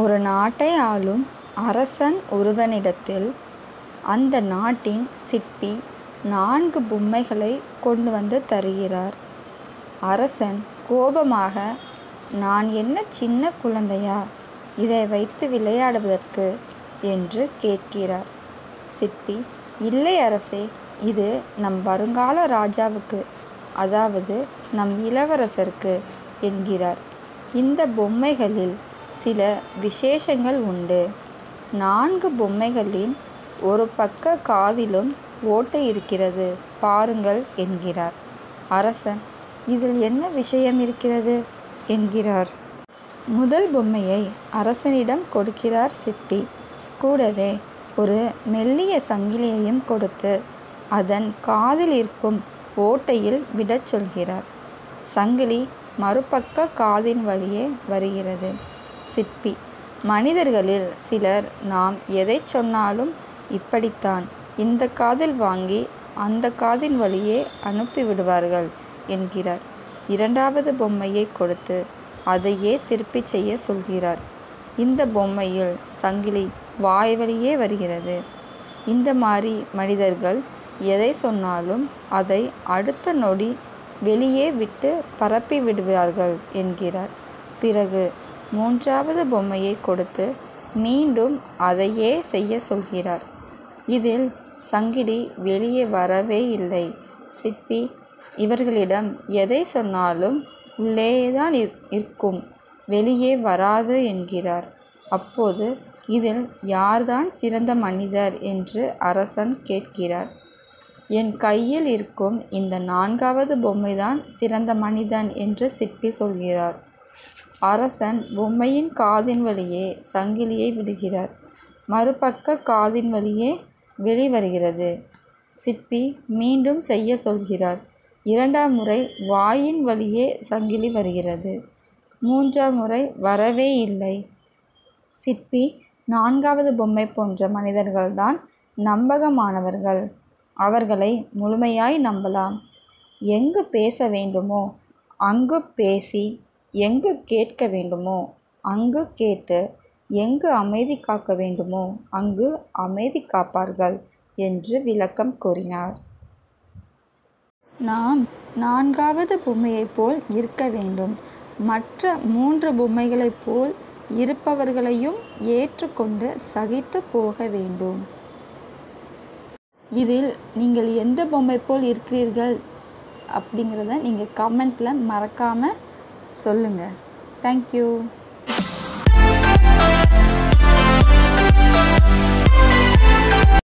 ஒரு நாட்டை ஆளும் அரசன் ஒருவனிடத்தில் அந்த நாட்டின் சிற்பி 4 பொம்மைகளை கொண்டு வந்து தருகிறார். அரசன் கோபமாக, நான் என்ன சின்ன குழந்தையா இதை வைத்து விளையாடுவதற்கு என்று கேட்கிறார். சிற்பி, இல்லை அரசே, இது நம் வருங்கால ராஜாவுக்கு, அதாவது நம் இளவரசருக்கு என்கிறார். இந்த பொம்மைகளில் சில விசேஷங்கள் உண்டு. 4 பொம்மைகளின் ஒரு பக்க காதிலும் ஓட்டை இருக்கிறது, பாருங்கள் என்கிறார். அரசன், இதில் என்ன விஷயம் இருக்கிறது என்கிறார். முதல் பொம்மையை அரசனிடம் கொடுக்கிறார் சிற்பி. கூடவே ஒரு மெல்லிய சங்கிலியையும் கொடுத்து அதன் காதில் இருக்கும் ஓட்டையில் விடச் சொல்கிறார். சங்கிலி மறுபக்க காதின் வழியே வருகிறது. சிற்பி, மனிதர்களில் சிலர் நாம் எதை சொன்னாலும் இப்படித்தான் இந்த காதில் வாங்கி அந்த காதின் வழியே அனுப்பிவிடுவார்கள் என்கிறார். 2வது பொம்மையை கொடுத்து அதையே திருப்பி செய்ய சொல்கிறார். இந்த பொம்மையில் சங்கிலி வாய் வழியே வருகிறது. இந்த மாதிரி மனிதர்கள் எதை சொன்னாலும் அதை அடுத்த நொடி வெளியே விட்டு பரப்பி விடுவார்கள் என்கிறார். பிறகு 3வது பொம்மையை கொடுத்து மீண்டும் அதையே செய்ய சொல்கிறார். இதில் சங்கிலி வெளியே வரவே இல்லை. சிற்பி, இவர்களிடம் எதை சொன்னாலும் உள்ளேதான் இருக்கும், வெளியே வராது என்கிறார். அப்போது இதில் யார்தான் சிறந்த மனிதர் என்று அரசன் கேட்கிறார். என் கையில் இருக்கும் இந்த 4வது பொம்மைதான் சிறந்த மனிதன் என்று சிற்பி சொல்கிறார். அரசன் பொம்மையின் காதின் வழியே சங்கிலியை விடுகிறார். மறுபக்க காதின் வழியே வெளிவருகிறது. சிற்பி மீண்டும் செய்ய சொல்கிறார். 2ஆம் முறை வாயின் வழியே சங்கிலி வருகிறது. 3ஆம் முறை வரவே இல்லை. சிற்பி, 4வது பொம்மை போன்ற மனிதர்கள்தான் நம்பகமானவர்கள், அவர்களை முழுமையாய் நம்பலாம். எங்கு பேச வேண்டுமோ அங்கு பேசி, எங்கு கேட்க வேண்டுமோ அங்கு கேட்டு, எங்கு அமைதி காக்க வேண்டுமோ அங்கு அமைதி காப்பார்கள் என்று விளக்கம் கூறினார். நாம் 4வது பொம்மையைப் போல் இருக்க வேண்டும். மற்ற 3 பொம்மைகளைப் போல் இருப்பவர்களையும் ஏற்றுக்கொண்டு சகித்து போக வேண்டும். இதில் நீங்கள் எந்த பொம்மை போல் இருக்கிறீர்கள் அப்படிங்கிறத நீங்கள் கமெண்ட்டில் மறக்காமல் சொல்லுங்கள். தேங்க்யூ.